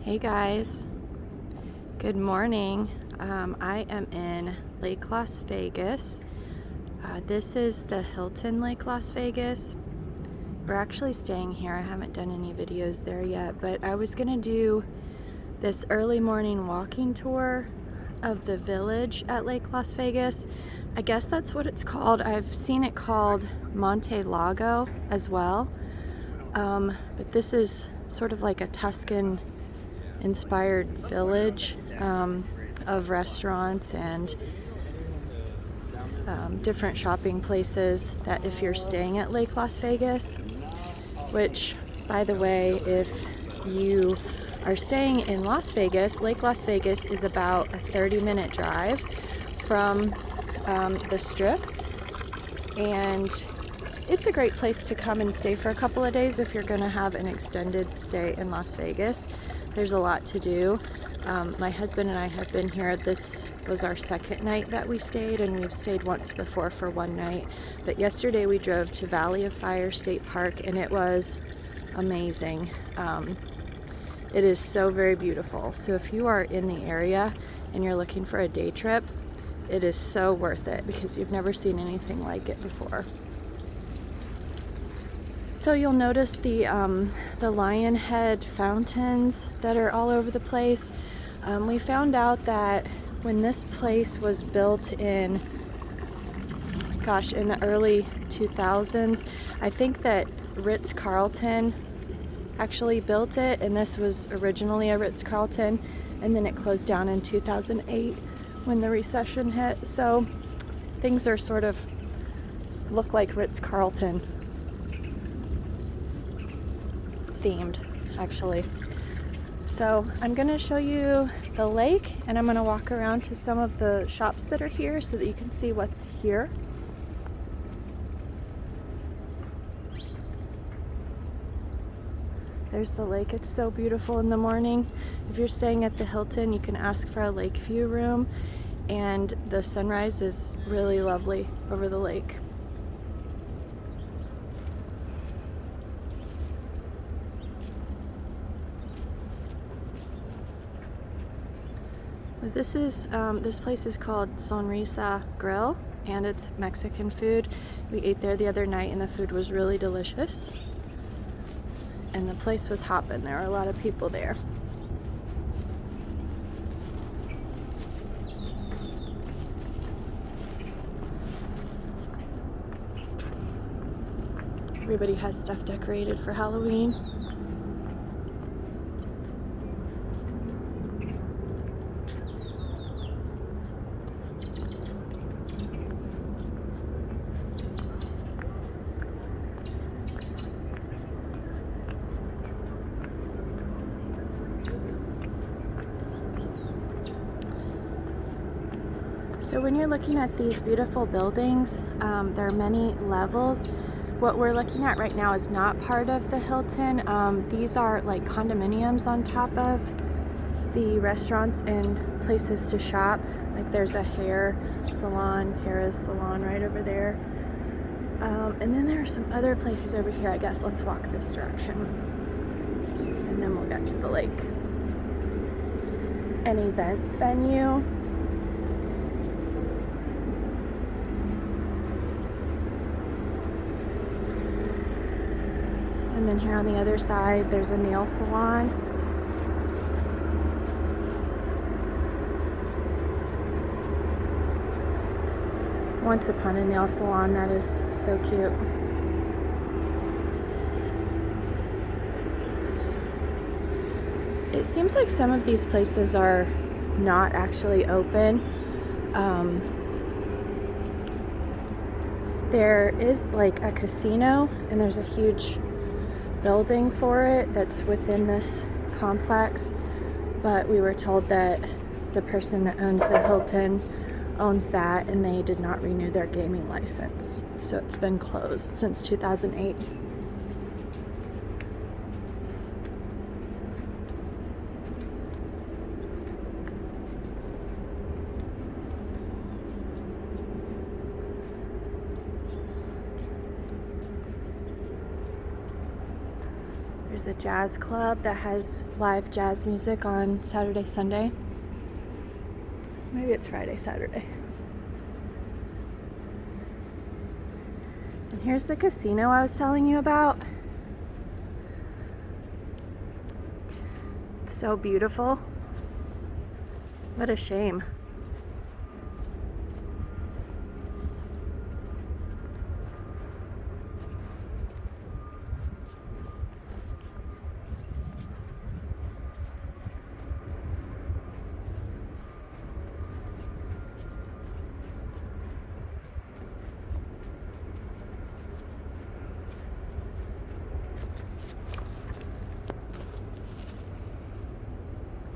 Hey guys, good morning. I am in Lake Las Vegas. This is the Hilton Lake Las Vegas. We're actually staying here. I haven't done any videos there yet, but I was gonna do this early morning walking tour of the village at Lake Las Vegas. I guess that's what it's called. I've seen it called Monte Lago as well. But this is sort of like a Tuscan inspired village of restaurants and different shopping places that if you're staying at Lake Las Vegas, which by the way, if you are staying in Las Vegas, Lake Las Vegas is about a 30-minute drive from the Strip, and it's a great place to come and stay for a couple of days if you're going to have an extended stay in Las Vegas. There's a lot to do. My husband and I have been here. This was our second night that we stayed, and we've stayed once before for one night. But yesterday we drove to Valley of Fire State Park, and it was amazing. It is so very beautiful. So if you are in the area and you're looking for a day trip, it is so worth it because you've never seen anything like it before. So you'll notice the lion head fountains that are all over the place. We found out that when this place was built in the early 2000s, I think that Ritz-Carlton actually built it, and this was originally a Ritz-Carlton, and then it closed down in 2008 when the recession hit. So things are sort of look like Ritz-Carlton themed, actually. So I'm gonna show you the lake, and I'm gonna walk around to some of the shops that are here so that you can see what's here. There's the lake. It's so beautiful in the morning. If you're staying at the Hilton, you can ask for a lake view room, and the sunrise is really lovely over the lake. This place is called Sonrisa Grill, and it's Mexican food. We ate there the other night, and the food was really delicious. And the place was hopping. There were a lot of people there. Everybody has stuff decorated for Halloween. So when you're looking at these beautiful buildings, there are many levels. What we're looking at right now is not part of the Hilton. These are like condominiums on top of the restaurants and places to shop. Like there's a hair salon, Paris salon right over there. And then there are some other places over here. I guess let's walk this direction, and then we'll get to the lake. An events venue. And then here on the other side, there's a nail salon. Once upon a nail salon. That is so cute. It seems like some of these places are not actually open. There is like a casino, and there's a huge building for it that's within this complex, but we were told that the person that owns the Hilton owns that, and they did not renew their gaming license, so it's been closed since 2008. There's a jazz club that has live jazz music on Saturday, Sunday. Maybe it's Friday, Saturday. And here's the casino I was telling you about. It's so beautiful. What a shame.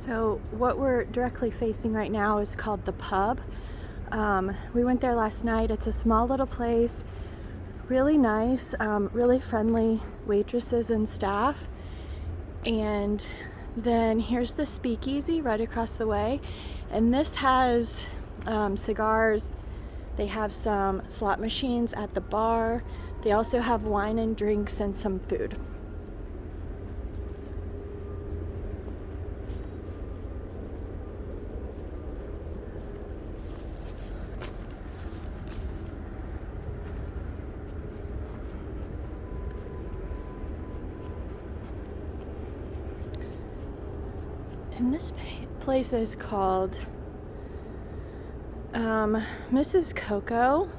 So what we're directly facing right now is called the Pub. We went there last night. It's a small little place, really nice, really friendly waitresses and staff. And then here's the Speakeasy right across the way. And this has cigars. They have some slot machines at the bar. They also have wine and drinks and some food. And this place is called Mrs. Coco,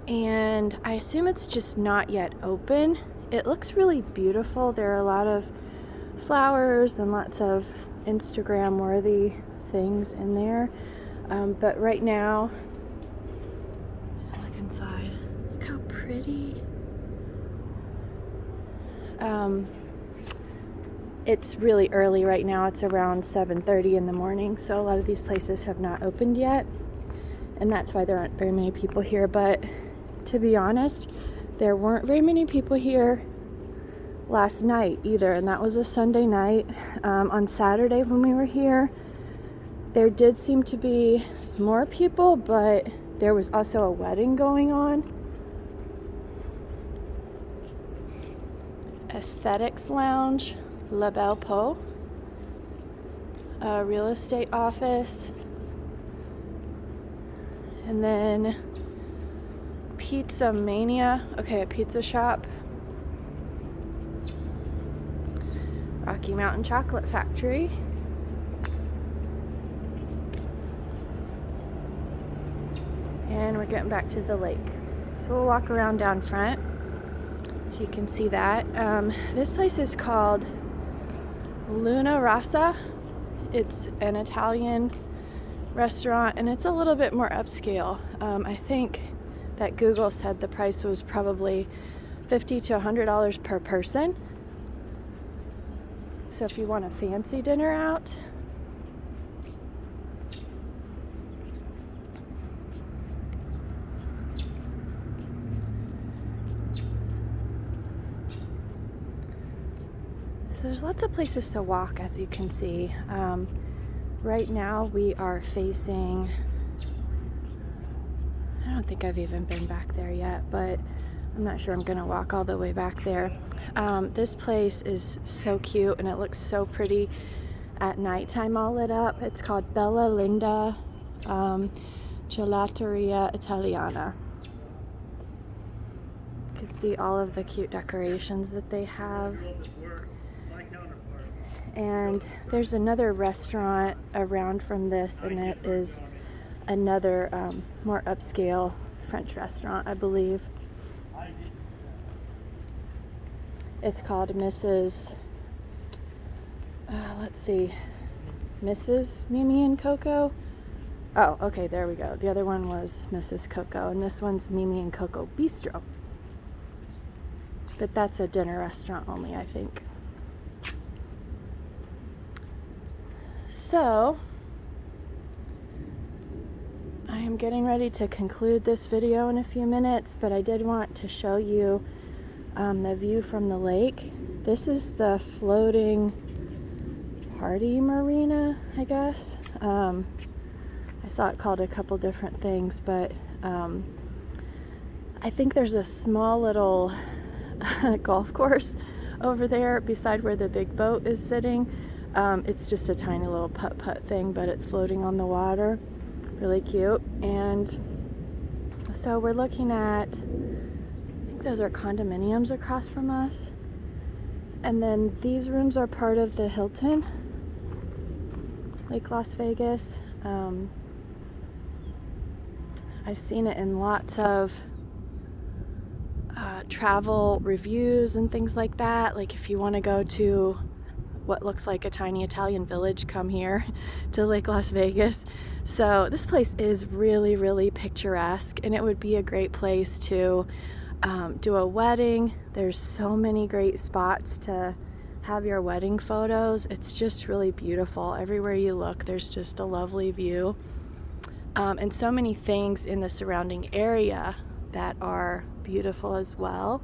and I assume it's just not yet open. It looks really beautiful. There are a lot of flowers and lots of Instagram worthy things in there, but right now, look inside. Look how pretty. It's really early right now. It's around 7:30 in the morning, so a lot of these places have not opened yet, and that's why there aren't very many people here. But to be honest, there weren't very many people here last night either, and that was a Sunday night. On Saturday when we were here, there did seem to be more people, but there was also a wedding going on. Aesthetics Lounge, La Belle Pot, a real estate office, and then Pizza Mania, okay, a pizza shop, Rocky Mountain Chocolate Factory, and we're getting back to the lake. So we'll walk around down front so you can see that. This place is called Luna Rasa. It's an Italian restaurant, and it's a little bit more upscale. I think that Google said the price was probably $50 to $100 per person. So if you want a fancy dinner out, there's lots of places to walk, as you can see. Right now we are facing, I don't think I've even been back there yet, but I'm not sure I'm gonna walk all the way back there. This place is so cute, and it looks so pretty at nighttime, all lit up. It's called Bella Linda Gelateria Italiana. You can see all of the cute decorations that they have. And there's another restaurant around from this, and it is another more upscale French restaurant, I believe. It's called Mrs. Let's see, Mrs. Mimi and Coco. Oh, okay, there we go. The other one was Mrs. Coco, and this one's Mimi and Coco Bistro. But that's a dinner restaurant only, I think. So, I am getting ready to conclude this video in a few minutes, but I did want to show you the view from the lake. This is the floating party marina, I guess. I saw it called a couple different things, but I think there's a small little golf course over there beside where the big boat is sitting. It's just a tiny little putt-putt thing, but it's floating on the water. Really cute. And so we're looking at, I think those are condominiums across from us. And then these rooms are part of the Hilton Lake Las Vegas. I've seen it in lots of travel reviews and things like that. Like if you want to go to what looks like a tiny Italian village, come here to Lake Las Vegas. So this place is really, really picturesque, and it would be a great place to do a wedding. There's so many great spots to have your wedding photos. It's just really beautiful. Everywhere you look, there's just a lovely view. And so many things in the surrounding area that are beautiful as well.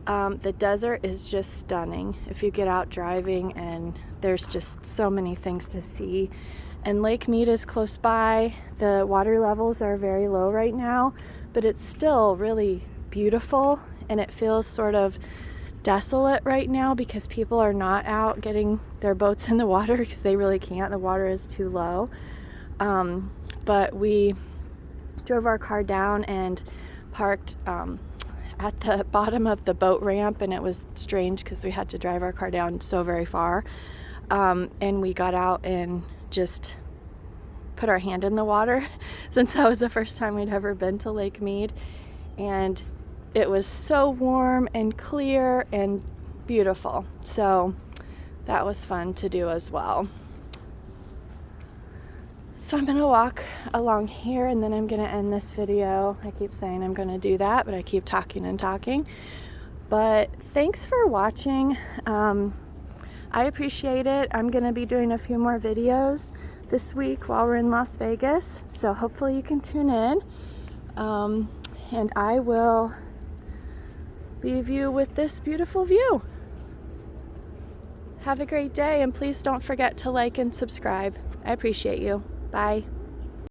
The desert is just stunning if you get out driving, and there's just so many things to see. And Lake Mead is close by. The water levels are very low right now, but it's still really beautiful, and it feels sort of desolate right now because people are not out getting their boats in the water because they really can't. The water is too low. But we drove our car down and parked at the bottom of the boat ramp, and it was strange because we had to drive our car down so very far. And we got out and just put our hand in the water since that was the first time we'd ever been to Lake Mead. And it was so warm and clear and beautiful. So that was fun to do as well. So I'm gonna walk along here, and then I'm gonna end this video. I keep saying I'm gonna do that, but I keep talking and talking. But thanks for watching. I appreciate it. I'm gonna be doing a few more videos this week while we're in Las Vegas. So hopefully you can tune in. And I will leave you with this beautiful view. Have a great day, and please don't forget to like and subscribe. I appreciate you. Bye.